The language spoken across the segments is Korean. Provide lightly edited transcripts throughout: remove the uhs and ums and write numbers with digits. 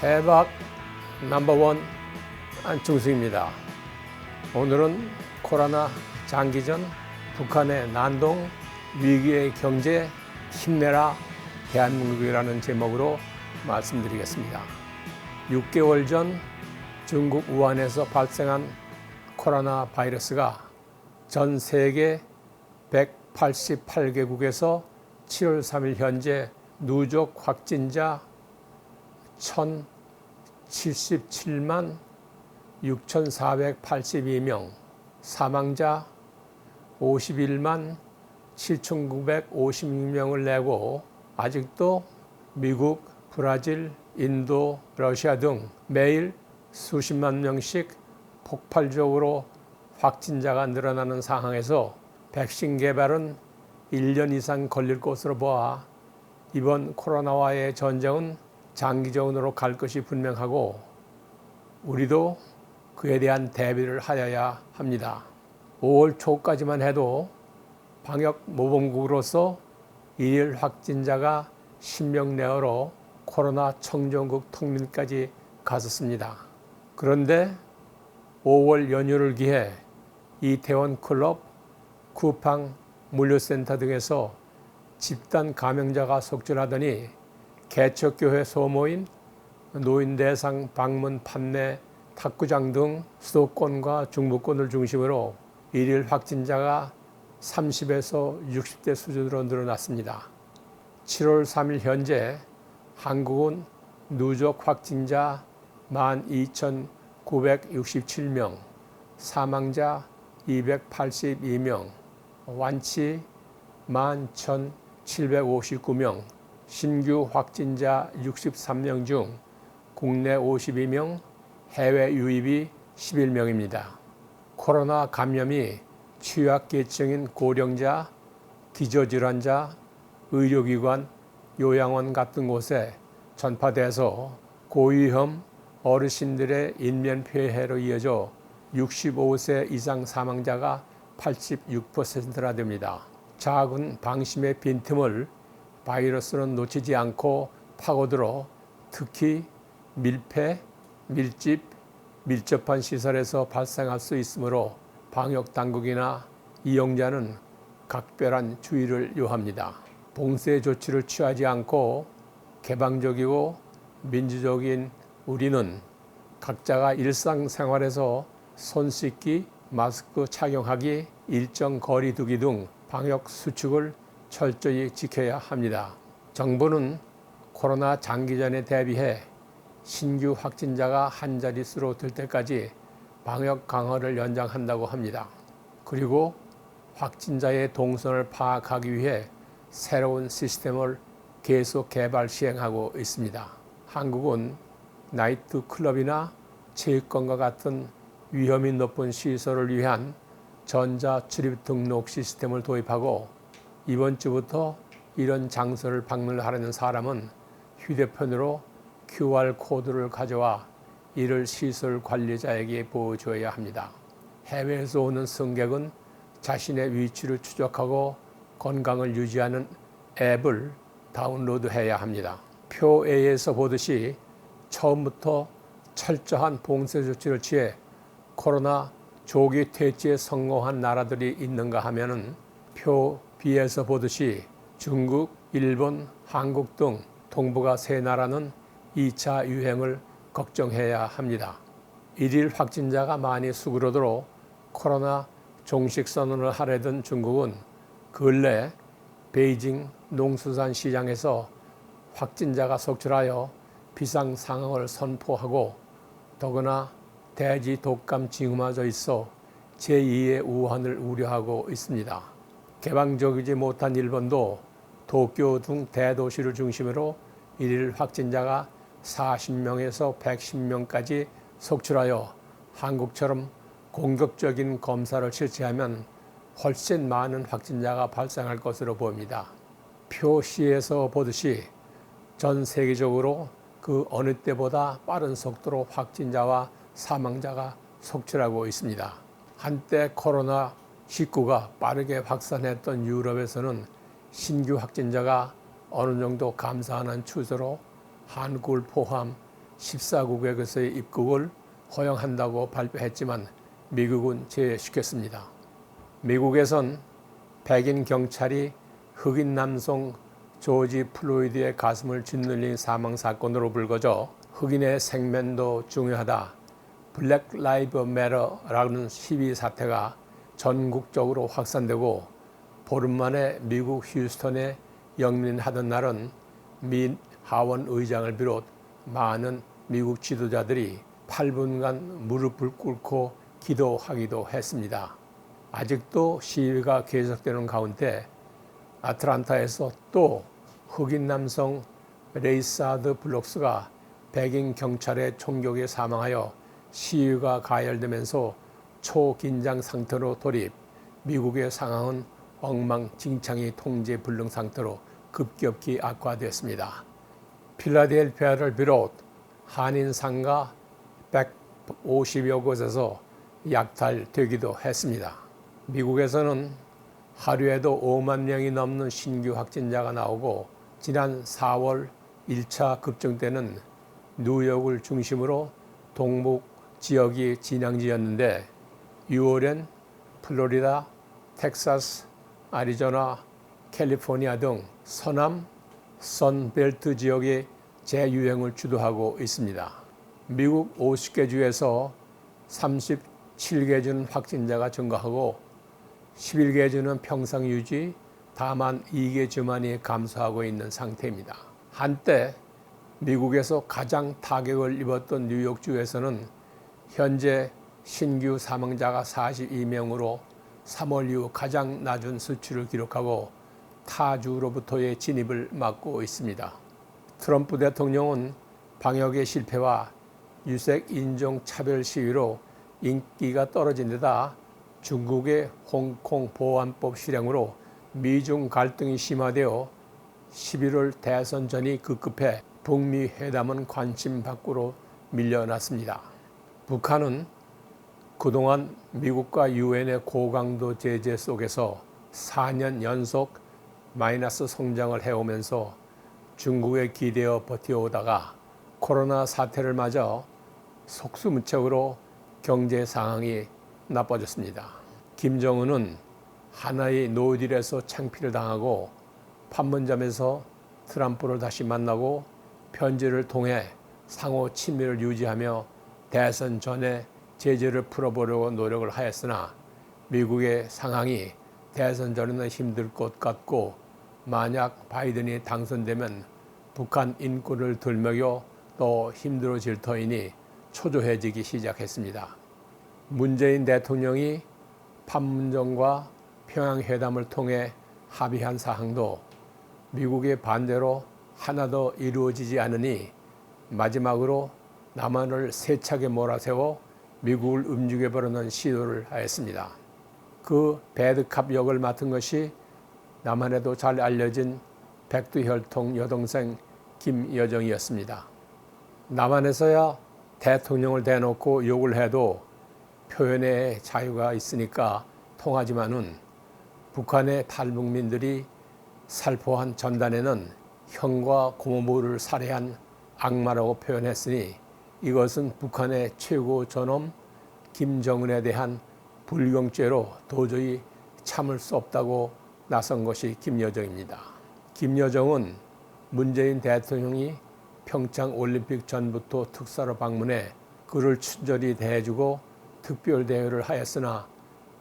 해박 넘버원 안충수입니다. 오늘은 코로나 장기전 북한의 난동 위기의 경제 힘내라 대한민국이라는 제목으로 말씀드리겠습니다. 6개월 전 중국 우한에서 발생한 코로나 바이러스가 전 세계 188개국에서 7월 3일 현재 누적 확진자 1,077만 6,482명, 사망자 51만 7,956명을 내고 아직도 미국, 브라질, 인도, 러시아 등 매일 수십만 명씩 폭발적으로 확진자가 늘어나는 상황에서 백신 개발은 1년 이상 걸릴 것으로 보아 이번 코로나와의 전쟁은 장기전으로 갈 것이 분명하고 우리도 그에 대한 대비를 하여야 합니다. 5월 초까지만 해도 방역 모범국으로서 일일 확진자가 10명 내외로 코로나 청정국 턱밑까지 갔었습니다. 그런데 5월 연휴를 기해 이태원 클럽, 쿠팡 물류센터 등에서 집단 감염자가 속출하더니 개척교회 소모임, 노인 대상 방문 판매, 탁구장 등 수도권과 중부권을 중심으로 일일 확진자가 30에서 60대 수준으로 늘어났습니다. 7월 3일 현재 한국은 누적 확진자 12,967명, 사망자 282명, 완치 11,759명, 신규 확진자 63명 중 국내 52명, 해외 유입이 11명입니다. 코로나 감염이 취약계층인 고령자, 기저질환자, 의료기관, 요양원 같은 곳에 전파돼서 고위험 어르신들의 인면폐해로 이어져 65세 이상 사망자가 86%나 됩니다. 작은 방심의 빈틈을 바이러스는 놓치지 않고 파고들어 특히 밀폐, 밀집, 밀접한 시설에서 발생할 수 있으므로 방역당국이나 이용자는 각별한 주의를 요합니다. 봉쇄 조치를 취하지 않고 개방적이고 민주적인 우리는 각자가 일상생활에서 손 씻기, 마스크 착용하기, 일정 거리 두기 등 방역 수칙을 철저히 지켜야 합니다. 정부는 코로나 장기전에 대비해 신규 확진자가 한 자릿수로 들 때까지 방역 강화를 연장한다고 합니다. 그리고 확진자의 동선을 파악하기 위해 새로운 시스템을 계속 개발 시행하고 있습니다. 한국은 나이트 클럽이나 체육관과 같은 위험이 높은 시설을 위한 전자 출입 등록 시스템을 도입하고 이번 주부터 이런 장소를 방문하려는 사람은 휴대폰으로 QR코드를 가져와 이를 시설 관리자에게 보여줘야 합니다. 해외에서 오는 승객은 자신의 위치를 추적하고 건강을 유지하는 앱을 다운로드해야 합니다. 표 A에서 보듯이 처음부터 철저한 봉쇄 조치를 취해 코로나 조기 퇴치에 성공한 나라들이 있는가 하면은 표 B에서 보듯이 중국, 일본, 한국 등 동북아 세 나라는 2차 유행을 걱정해야 합니다. 일일 확진자가 많이 수그러들어 코로나 종식 선언을 하려던 중국은 근래 베이징 농수산시장에서 확진자가 속출하여 비상 상황을 선포하고 더구나 대지 독감 징후마저 있어 제2의 우한을 우려하고 있습니다. 개방적이지 못한 일본도 도쿄 등 대도시를 중심으로 일일 확진자가 40명에서 110명까지 속출하여 한국처럼 공격적인 검사를 실시하면 훨씬 많은 확진자가 발생할 것으로 보입니다. 표 C에서 보듯이 전 세계적으로 그 어느 때보다 빠른 속도로 확진자와 사망자가 속출하고 있습니다. 한때 코로나19가 빠르게 확산했던 유럽에서는 신규 확진자가 어느 정도 감소하는 추세로 한국을 포함 14국에서의 입국을 허용한다고 발표했지만 미국은 제외시켰습니다. 미국에선 백인 경찰이 흑인 남성 조지 플로이드의 가슴을 짓눌린 사망 사건으로 불거져 흑인의 생명도 중요하다, 블랙 라이브 매터라는 시위 사태가 전국적으로 확산되고 보름 만에 미국 휴스턴에 영린하던 날은 민 하원 의장을 비롯 많은 미국 지도자들이 8분간 무릎을 꿇고 기도하기도 했습니다. 아직도 시위가 계속되는 가운데 아틀란타에서 또 흑인 남성 레이사드 블록스가 백인 경찰의 총격에 사망하여 시위가 가열되면서 초긴장 상태로 돌입, 미국의 상황은 엉망진창이 통제 불능 상태로 급격히 악화됐습니다. 필라델피아를 비롯 한인 상가 150여 곳에서 약탈되기도 했습니다. 미국에서는 하루에도 5만 명이 넘는 신규 확진자가 나오고 지난 4월 1차 급증 때는 뉴욕을 중심으로 동북 지역이 진앙지였는데 6월엔 플로리다, 텍사스, 애리조나, 캘리포니아 등 서남 선벨트 지역이 재유행을 주도하고 있습니다. 미국 50개 주에서 37개 주는 확진자가 증가하고 11개 주는 평상 유지, 다만 2개 주만이 감소하고 있는 상태입니다. 한때 미국에서 가장 타격을 입었던 뉴욕주에서는 현재 신규 사망자가 42명으로 3월 이후 가장 낮은 수치를 기록하고 타주로부터의 진입을 막고 있습니다. 트럼프 대통령은 방역의 실패와 유색 인종차별 시위로 인기가 떨어진 데다 중국의 홍콩 보안법 실행으로 미중 갈등이 심화되어 11월 대선 전이 급급해 북미 회담은 관심 밖으로 밀려났습니다. 북한은 그동안 미국과 유엔의 고강도 제재 속에서 4년 연속 마이너스 성장을 해오면서 중국에 기대어 버텨오다가 코로나 사태를 맞아 속수무책으로 경제 상황이 나빠졌습니다. 김정은은 하나의 노딜에서 창피를 당하고 판문점에서 트럼프를 다시 만나고 편지를 통해 상호 친밀을 유지하며 대선 전에 제재를 풀어보려고 노력을 하였으나 미국의 상황이 대선 전에는 힘들 것 같고 만약 바이든이 당선되면 북한 인권을 들먹여 더 힘들어질 터이니 초조해지기 시작했습니다. 문재인 대통령이 판문점과 평양회담을 통해 합의한 사항도 미국의 반대로 하나도 이루어지지 않으니 마지막으로 남한을 세차게 몰아세워 미국을 움직여보려는 시도를 하였습니다. 그 배드캅 역을 맡은 것이 남한에도 잘 알려진 백두혈통 여동생 김여정이었습니다. 남한에서야 대통령을 대놓고 욕을 해도 표현의 자유가 있으니까 통하지만은 북한의 탈북민들이 살포한 전단에는 형과 고모부를 살해한 악마라고 표현했으니 이것은 북한의 최고 존엄 김정은에 대한 불경죄로 도저히 참을 수 없다고 나선 것이 김여정입니다. 김여정은 문재인 대통령이 평창 올림픽 전부터 특사로 방문해 그를 친절히 대해주고 특별 대우를 하였으나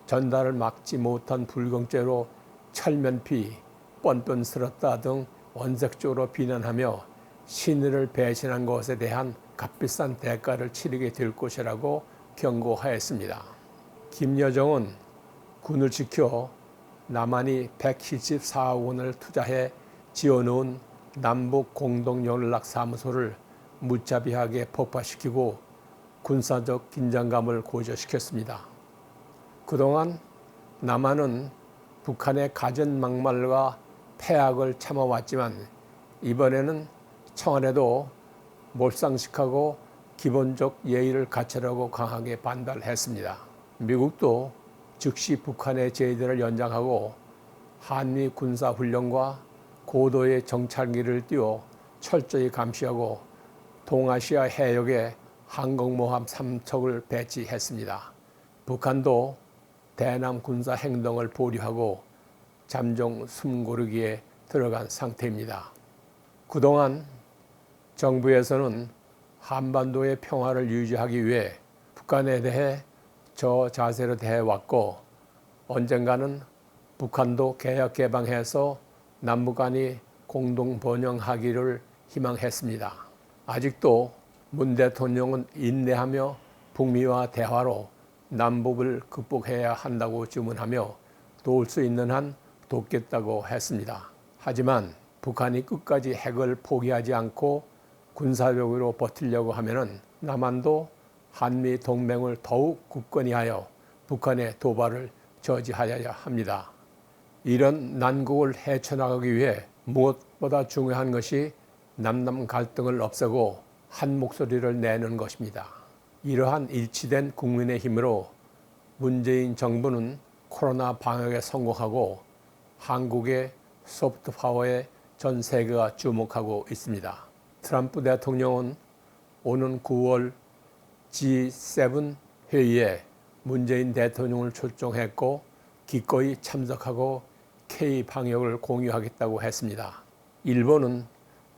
전달을 막지 못한 불경죄로 철면피, 뻔뻔스럽다 등 원색적으로 비난하며 신의를 배신한 것에 대한 값비싼 대가를 치르게 될 것이라고 경고하였습니다. 김여정은 군을 지켜 남한이 174억 원을 투자해 지어놓은 남북 공동연락사무소를 무자비하게 폭파시키고 군사적 긴장감을 고조시켰습니다. 그동안 남한은 북한의 가전 막말과 패악을 참아왔지만 이번에는 청와대도 몰상식하고 기본적 예의를 갖추라고 강하게 반발했습니다. 미국도 즉시 북한의 제재를 연장하고 한미 군사훈련과 고도의 정찰기를 띄워 철저히 감시하고 동아시아 해역에 항공모함 3척을 배치했습니다. 북한도 대남 군사 행동을 보류하고 잠정 숨고르기에 들어간 상태입니다. 그동안 정부에서는 한반도의 평화를 유지하기 위해 북한에 대해 저자세로 대해왔고, 언젠가는 북한도 개혁 개방해서 남북 간이 공동 번영하기를 희망했습니다. 아직도 문 대통령은 인내하며 북미와 대화로 남북을 극복해야 한다고 주문하며 도울 수 있는 한 돕겠다고 했습니다. 하지만 북한이 끝까지 핵을 포기하지 않고 군사력으로 버티려고 하면은 남한도 한미 동맹을 더욱 굳건히 하여 북한의 도발을 저지하여야 합니다. 이런 난국을 헤쳐나가기 위해 무엇보다 중요한 것이 남남 갈등을 없애고 한 목소리를 내는 것입니다. 이러한 일치된 국민의 힘으로 문재인 정부는 코로나 방역에 성공하고 한국의 소프트 파워에 전 세계가 주목하고 있습니다. 트럼프 대통령은 오는 9월 G7 회의에 문재인 대통령을 초청했고 기꺼이 참석하고 K 방역을 공유하겠다고 했습니다. 일본은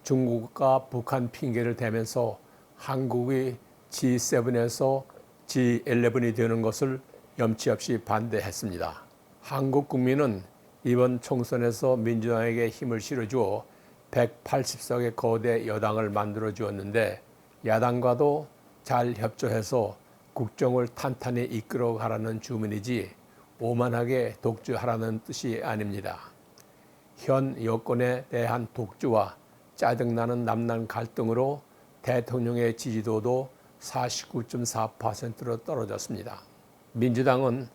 중국과 북한 핑계를 대면서 한국이 G7에서 G11이 되는 것을 염치 없이 반대했습니다. 한국 국민은 이번 총선에서 민주당에게 힘을 실어주어 180석의 거대 여당을 만들어 주었는데, 야당과도 잘 협조해서 국정을 탄탄히 이끌어 가라는 주문이지 오만하게 독주하라는 뜻이 아닙니다. 현 여권에 대한 독주와 짜증나는 남남 갈등으로 대통령의 지지도도 49.4%로 떨어졌습니다. 민주당은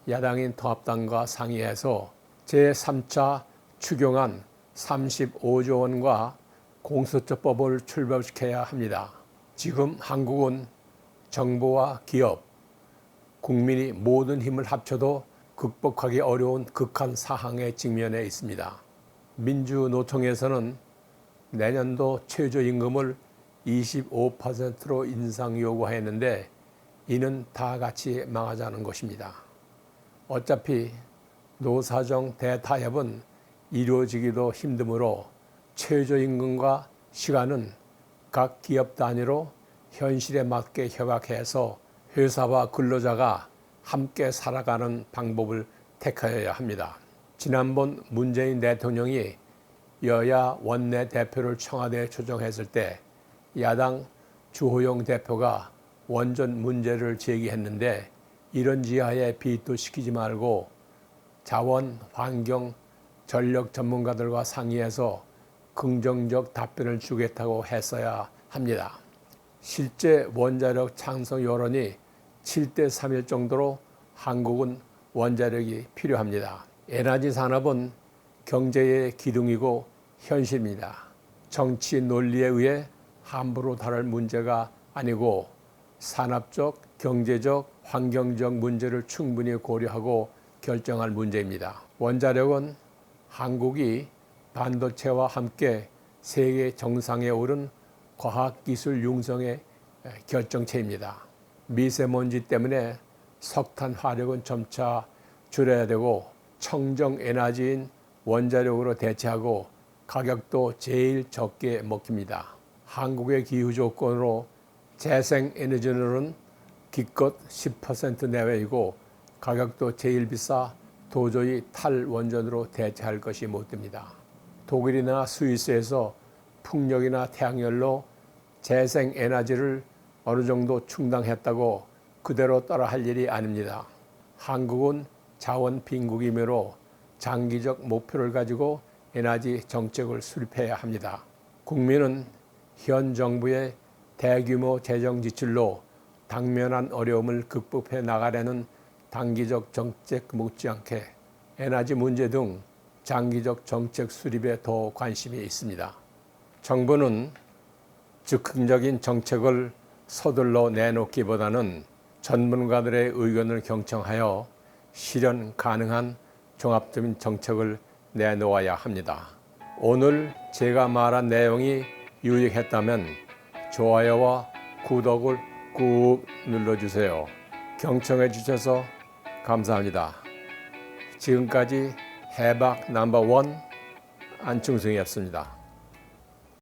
야당인 통합당과 상의해서 제3차 추경안 35조 원과 공수처법을 출범시켜야 합니다. 지금 한국은 정부와 기업, 국민이 모든 힘을 합쳐도 극복하기 어려운 극한 상황에 직면해 있습니다. 민주노총에서는 내년도 최저임금을 25%로 인상 요구했는데 이는 다 같이 망하자는 것입니다. 어차피 노사정 대타협은 이루어지기도 힘드므로 최저임금과 시간은 각 기업 단위로 현실에 맞게 협약해서 회사와 근로자가 함께 살아가는 방법을 택하여야 합니다. 지난번 문재인 대통령이 여야 원내대표를 청와대에 초청했을 때 야당 주호영 대표가 원전 문제를 제기했는데, 이런 지하에 비토시키지 말고 자원, 환경, 전력 전문가들과 상의해서 긍정적 답변을 주겠다고 했어야 합니다. 실제 원자력 창설 여론이 7대3일 정도로 한국은 원자력이 필요합니다. 에너지 산업은 경제의 기둥이고 현실입니다. 정치 논리에 의해 함부로 다룰 문제가 아니고 산업적, 경제적, 환경적 문제를 충분히 고려하고 결정할 문제입니다. 원자력은 한국이 반도체와 함께 세계 정상에 오른 과학기술 융성의 결정체입니다. 미세먼지 때문에 석탄 화력은 점차 줄여야 되고 청정 에너지인 원자력으로 대체하고 가격도 제일 적게 먹힙니다. 한국의 기후 조건으로 재생 에너지는 기껏 10% 내외이고 가격도 제일 비싸 도저히 탈원전으로 대체할 것이 못 됩니다. 독일이나 스위스에서 풍력이나 태양열로 재생 에너지를 어느 정도 충당했다고 그대로 따라할 일이 아닙니다. 한국은 자원 빈국이므로 장기적 목표를 가지고 에너지 정책을 수립해야 합니다. 국민은 현 정부의 대규모 재정 지출로 당면한 어려움을 극복해 나가려는 단기적 정책 못지않게 에너지 문제 등 장기적 정책 수립에 더 관심이 있습니다. 정부는 즉흥적인 정책을 서둘러 내놓기보다는 전문가들의 의견을 경청하여 실현 가능한 종합적인 정책을 내놓아야 합니다. 오늘 제가 말한 내용이 유익했다면 좋아요와 구독을 꾹 눌러주세요. 경청해 주셔서 감사합니다. 지금까지 해박 넘버원 안충승이었습니다.